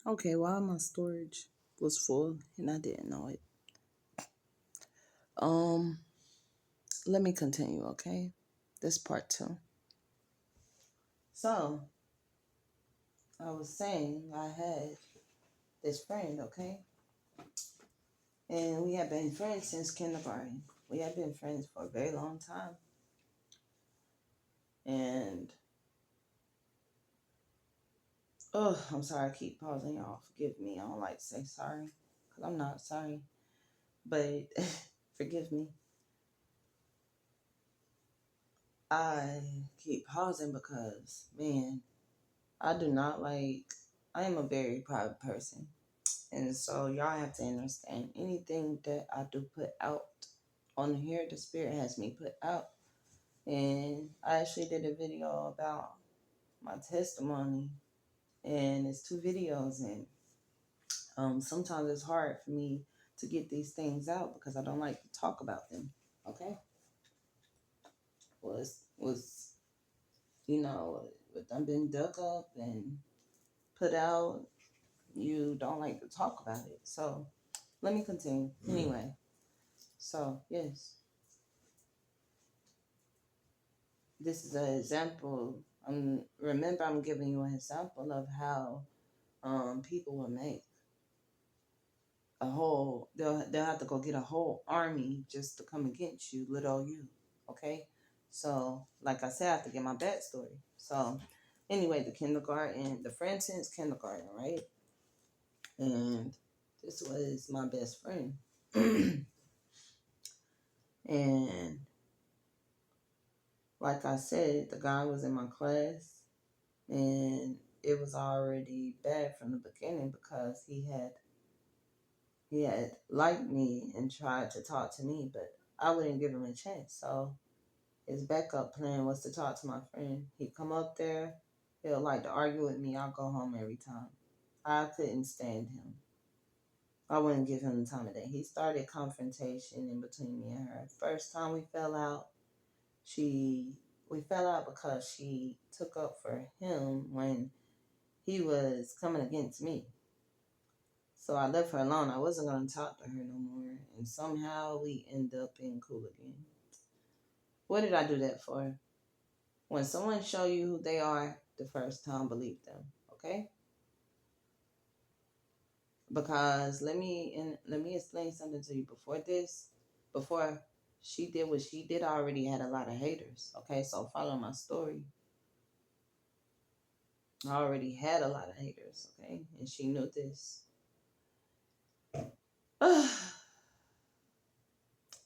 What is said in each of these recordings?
Okay, while my storage was full and I didn't know it. Um, Let me continue, okay? This part two. So I was saying I had this friend, okay? And we have been friends since kindergarten. We have been friends for a very long time. And oh, I'm sorry, I keep pausing, y'all. Forgive me. I don't like to say sorry. Because I'm not sorry. But forgive me. I keep pausing because, man, I do not like, I am a very private person. And so y'all have to understand anything that I do put out on here, the spirit has me put out. And I actually did a video about my testimony, and it's two videos. And sometimes it's hard for me to get these things out because I don't like to talk about them. Okay, was with them being dug up and put out, you don't like to talk about it. So let me continue. Anyway, so yes, this is an example. Remember, I'm giving you an example of how people will make a whole. They'll have to go get a whole army just to come against you, little you. Okay, so like I said, I have to get my backstory. So anyway, the friend since kindergarten, right? And this was my best friend, and like I said, the guy was in my class, and it was already bad from the beginning because he had liked me and tried to talk to me, but I wouldn't give him a chance. So his backup plan was to talk to my friend. He'd come up there, he'll like to argue with me. I'll go home every time. I couldn't stand him. I wouldn't give him the time of day. He started confrontation in between me and her. First time we fell out, she we fell out because she took up for him when he was coming against me. So I left her alone. I wasn't going to talk to her no more. And somehow we end up being cool again. What did I do that for? When someone show you who they are the first time, believe them. Okay? Because let me explain something to you. Before she did what she did, I already had a lot of haters. Okay, so follow my story. I already had a lot of haters. Okay, and she knew this.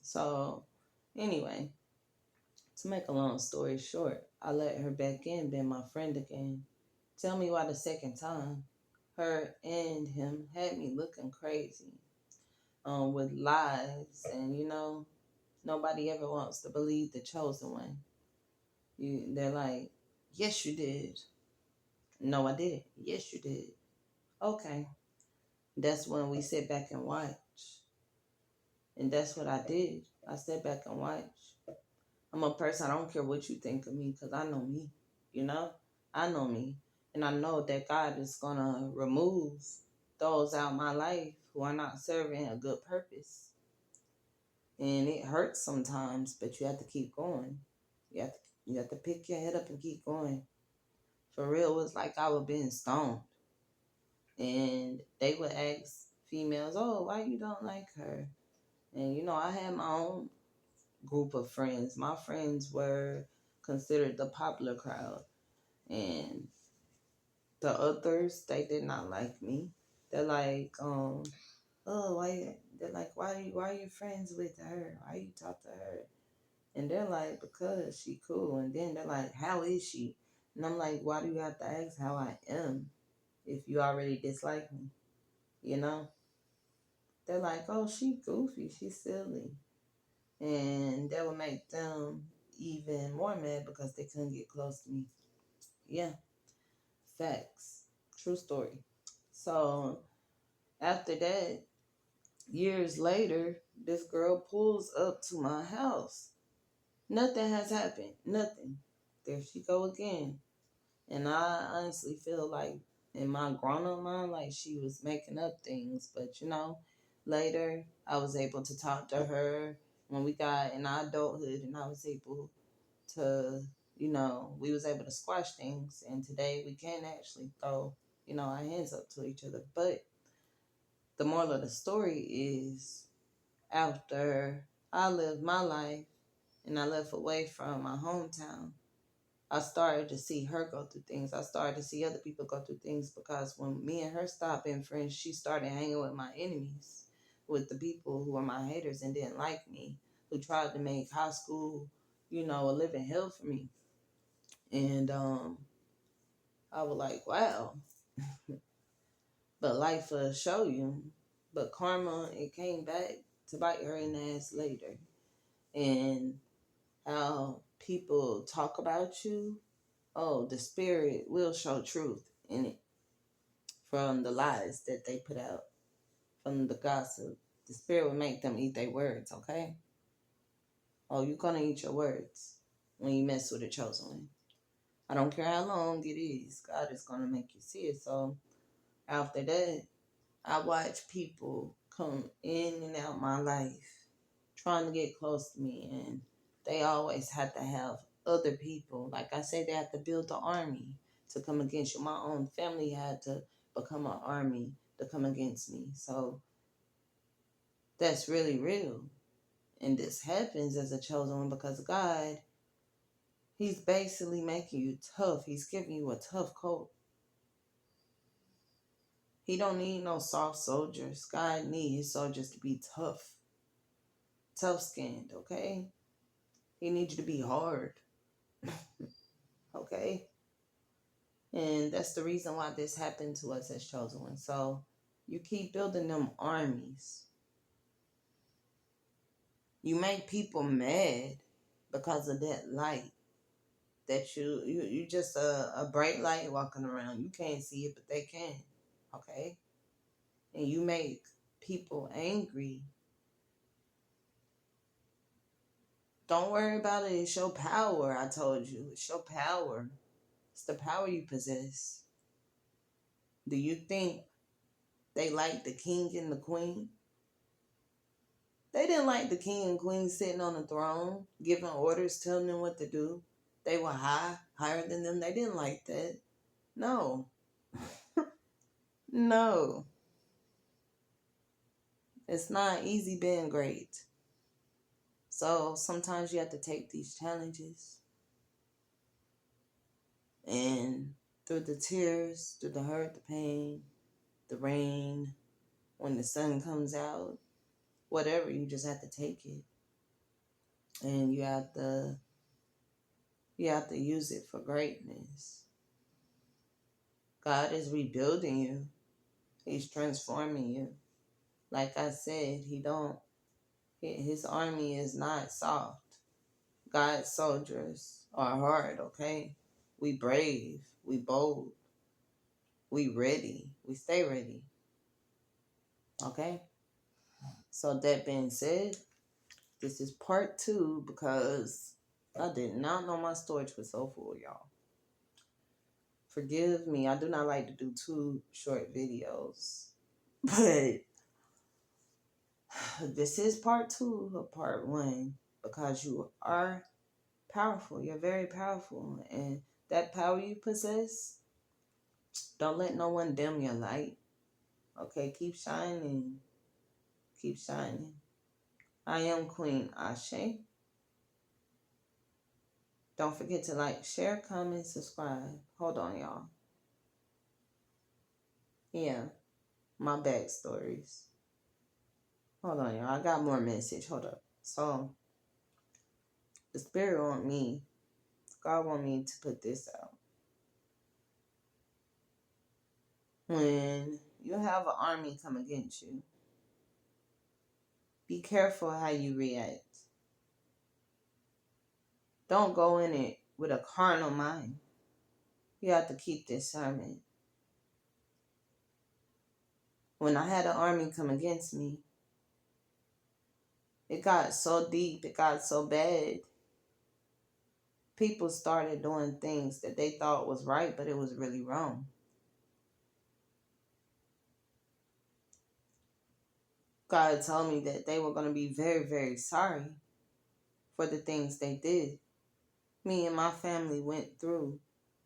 So anyway, to make a long story short, I let her back in, been my friend again. Tell me why the second time her and him had me looking crazy, with lies, and nobody ever wants to believe the chosen one. They're like, yes, you did. No, I didn't. Yes, you did. Okay. That's when we sit back and watch. And that's what I did. I sat back and watched. I'm a person, I don't care what you think of me because I know me. You know? I know me. And I know that God is going to remove those out of my life who are not serving a good purpose. And it hurts sometimes, but you have to keep going. You have to pick your head up and keep going. For real, it was like I was being stoned. And they would ask females, oh, why you don't like her? And I had my own group of friends. My friends were considered the popular crowd. And the others, they did not like me. They're like, oh, why are you friends with her? Why you talk to her? And they're like, because she cool. And then they're like, how is she? And I'm like, why do you have to ask how I am if you already dislike me? You know? They're like, oh, she goofy, she's silly. And that would make them even more mad because they couldn't get close to me. Yeah, facts. True story. So after that, years later, this girl pulls up to my house. Nothing has happened. Nothing. There she go again. And I honestly feel like in my grown-up mind like she was making up things. But later I was able to talk to her when we got in our adulthood, and I was able to, we was able to squash things. And today we can actually throw, our hands up to each other. But the moral of the story is, after I lived my life and I left away from my hometown, I started to see her go through things. I started to see other people go through things, because when me and her stopped being friends, she started hanging with my enemies, with the people who were my haters and didn't like me, who tried to make high school, a living hell for me. And I was like, wow. But life will show you. But karma, it came back to bite her in the ass later. And how people talk about you, oh, the spirit will show truth in it, from the lies that they put out, from the gossip. The spirit will make them eat their words, okay? Oh, you're going to eat your words when you mess with a chosen one. I don't care how long it is. God is going to make you see it. So after that, I watch people come in and out my life trying to get close to me, and they always have to have other people. Like I say, they have to build the army to come against you. My own family had to become an army to come against me. So that's really real. And this happens as a chosen one, because God, He's basically making you tough. He's giving you a tough coat. He don't need no soft soldiers. God needs His soldiers to be tough. Tough-skinned, okay? He needs you to be hard. Okay? And that's the reason why this happened to us as chosen ones. So you keep building them armies. You make people mad because of that light. That you just a bright light walking around. You can't see it, but they can. Okay? And you make people angry. Don't worry about it. It's your power, I told you. It's your power. It's the power you possess. Do you think they like the king and the queen? They didn't like the king and queen sitting on the throne, giving orders, telling them what to do. They were higher than them. They didn't like that. No. No. It's not easy being great. So sometimes you have to take these challenges. And through the tears, through the hurt, the pain, the rain, when the sun comes out, whatever, you just have to take it. And you have to use it for greatness. God is rebuilding you. He's transforming you. Like I said, his army is not soft. God's soldiers are hard, okay? We brave, we bold, we ready, we stay ready. Okay? So that being said, this is part 2, because I did not know my storage was so full, y'all. Forgive me, I do not like to do too short videos. But this is part 2 of part 1, because you are powerful. You're very powerful. And that power you possess, don't let no one dim your light. Okay, keep shining. Keep shining. I am Queen Ashe. Don't forget to like, share, comment, subscribe. Hold on, y'all. Yeah, my backstories. Hold on, y'all. I got more message. Hold up. So, the spirit want me, God want me to put this out. When you have an army come against you, be careful how you react. Don't go in it with a carnal mind. You have to keep discernment. When I had an army come against me, it got so deep, it got so bad. People started doing things that they thought was right, but it was really wrong. God told me that they were going to be very, very sorry for the things they did. Me and my family went through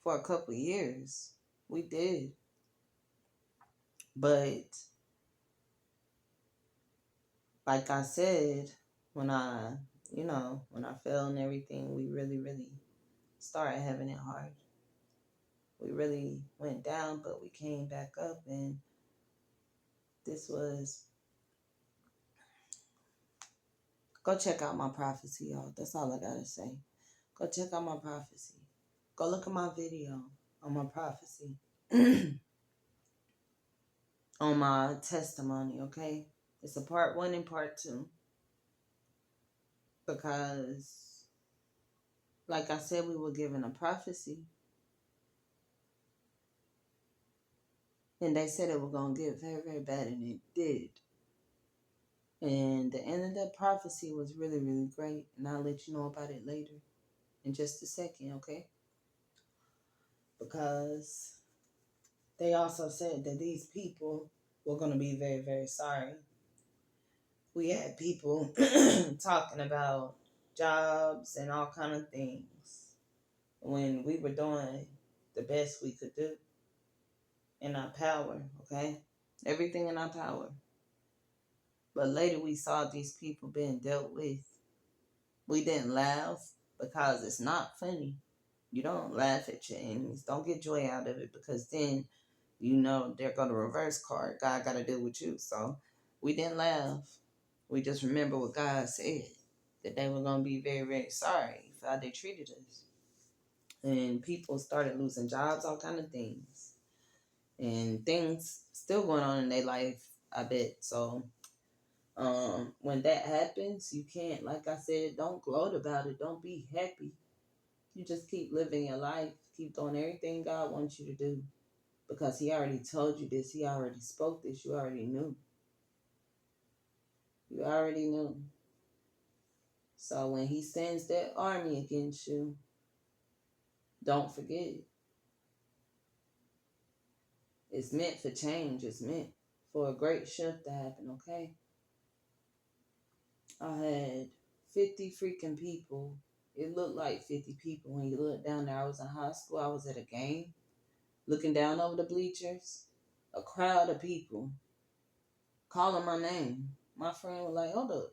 for a couple years. We did. But like I said, when I, when I fell and everything, we really, really started having it hard. We really went down, but we came back up, and this was, go check out my prophecy, y'all. That's all I gotta say. Go check out my prophecy. Go look at my video on my prophecy. On my testimony, okay? It's a part 1 and part 2. Because, like I said, we were given a prophecy. And they said it was going to get very, very bad, and it did. And the end of that prophecy was really, really great. And I'll let you know about it later in just a second, okay? Because they also said that these people were going to be very, very sorry. We had people talking about jobs and all kind of things when we were doing the best we could do in our power, okay? Everything in our power. But later we saw these people being dealt with. We didn't laugh because it's not funny. You don't laugh at your enemies. Don't get joy out of it, because then they're going to reverse card. God got to deal with you. So we didn't laugh. We just remember what God said, that they were going to be very, very sorry for how they treated us. And people started losing jobs, all kind of things. And things still going on in their life, I bet. So when that happens, you can't, like I said, don't gloat about it. Don't be happy. You just keep living your life. Keep doing everything God wants you to do. Because he already told you this. He already spoke this. You already knew. You already knew. So when he sends that army against you, don't forget. It's meant for change. It's meant for a great shift to happen, okay? I had 50 freaking people. It looked like 50 people when you look down there. I was in high school. I was at a game, looking down over the bleachers. A crowd of people calling my name. My friend was like, hold up.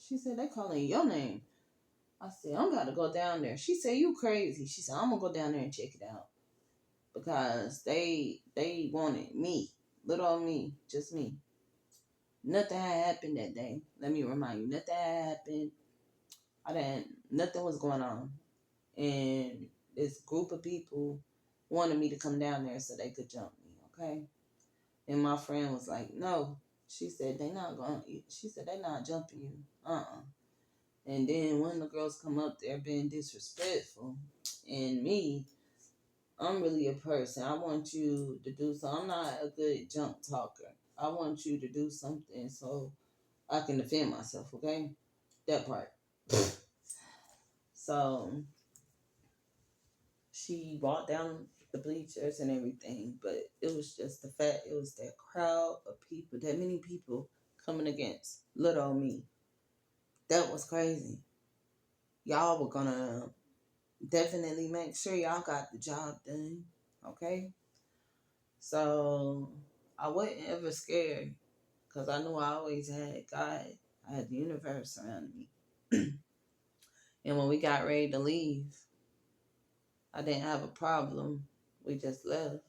She said, they calling your name. I said, I'm about to go down there. She said, you crazy. She said, I'm going to go down there and check it out. Because they wanted me. Little old me. Just me. Nothing had happened that day. Let me remind you. Nothing had happened. Nothing was going on. And this group of people wanted me to come down there so they could jump me, okay? And my friend was like, no. She said, they not jumping you. And then one of the girls come up there being disrespectful. And me, I'm really a person. I want you to do something. I'm not a good junk talker. I want you to do something so I can defend myself, okay? That part. So she walked down the bleachers and everything, but it was just the fact, it was that crowd of people, that many people coming against little old me. That was crazy. Y'all were gonna definitely make sure y'all got the job done, okay? So I wasn't ever scared, because I knew I always had God. I had the universe around me. And when we got ready to leave, I didn't have a problem. We just left.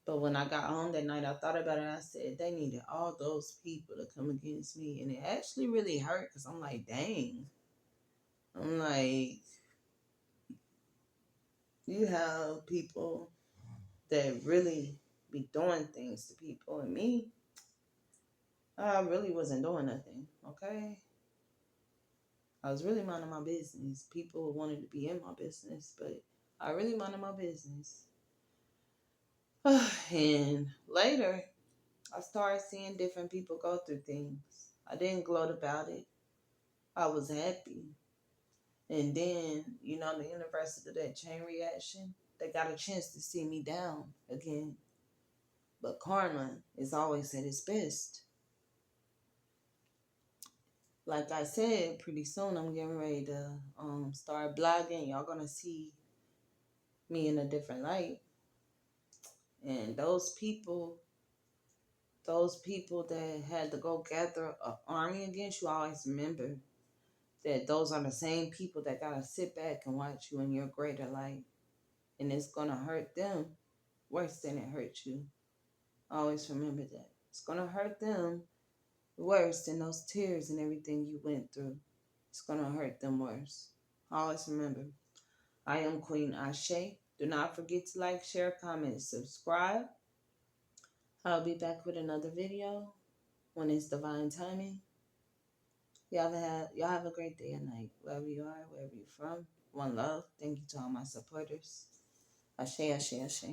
But when I got home that night, I thought about it. I said, they needed all those people to come against me. And it actually really hurt, because I'm like, dang. I'm like, you have people that really be doing things to people. And me, I really wasn't doing nothing, okay? I was really minding my business. People wanted to be in my business, but I really minded my business. And later, I started seeing different people go through things. I didn't gloat about it. I was happy. And then, the universe did that chain reaction. They got a chance to see me down again. But karma is always at its best. Like I said, pretty soon I'm getting ready to start blogging. Y'all gonna see me in a different light. And those people that had to go gather an army against you, always remember that those are the same people that gotta sit back and watch you in your greater light. And it's gonna hurt them worse than it hurt you. Always remember that. It's gonna hurt them worse than those tears and everything you went through. It's gonna hurt them worse. Always remember. I am Queen Ashe. Do not forget to like, share, comment, subscribe. I'll be back with another video when it's divine timing. Y'all have a great day and night. Wherever you are, wherever you're from. One love. Thank you to all my supporters. Ashe, Ashe, Ashe.